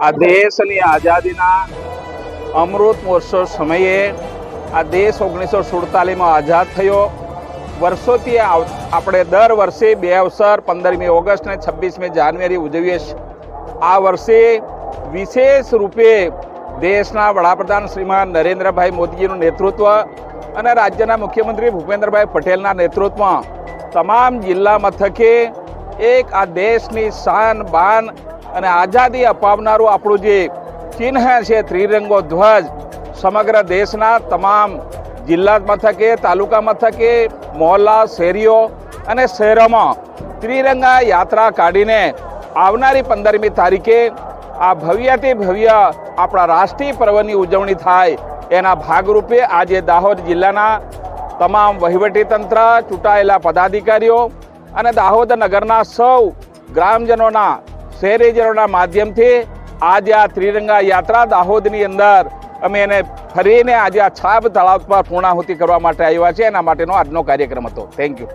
આ દેશની આઝાદીના અમૃત મહોત્સવ સમયે આ દેશ 1947માં આઝાદ થયો. વર્ષોથી આપણે દર વર્ષે બે અવસર 15મી ઓગસ્ટ અને 26મી જાન્યુઆરી ઉજવીએ છીએ. આ વર્ષે વિશેષ રૂપે દેશના વડાપ્રધાન શ્રીમાન નરેન્દ્રભાઈ મોદીજીનું નેતૃત્વ અને રાજ્યના મુખ્યમંત્રી ભૂપેન્દ્રભાઈ પટેલના નેતૃત્વમાં તમામ જિલ્લા મથકે એક આ દેશની શાન બાન અને આઝાદી અપાવનારું આપણું જે ચિહ્ન છે ત્રિરંગો ધ્વજ સમગ્ર દેશના તમામ જિલ્લા મથકે તાલુકા મથકે મોહલ્લા શેરીઓ અને શહેરોમાં ત્રિરંગા યાત્રા કાઢીને આવનારી 15મી તારીખે આ ભવ્યથી ભવ્ય આપણા રાષ્ટ્રીય પર્વની ઉજવણી થાય એના ભાગરૂપે આજે દાહોદ જિલ્લાના તમામ વહીવટીતંત્ર, ચૂંટાયેલા પદાધિકારીઓ અને દાહોદ નગરના સૌ ગ્રામજનોના શહેરીજનોના માધ્યમથી આજે આ ત્રિરંગા યાત્રા દાહોદની અંદર અમે એને ફરીને આજે આ છાબ તળાવ પર પૂર્ણાહુતિ કરવા માટે આવ્યા છે. એના માટેનો આજનો કાર્યક્રમ હતો. Thank you.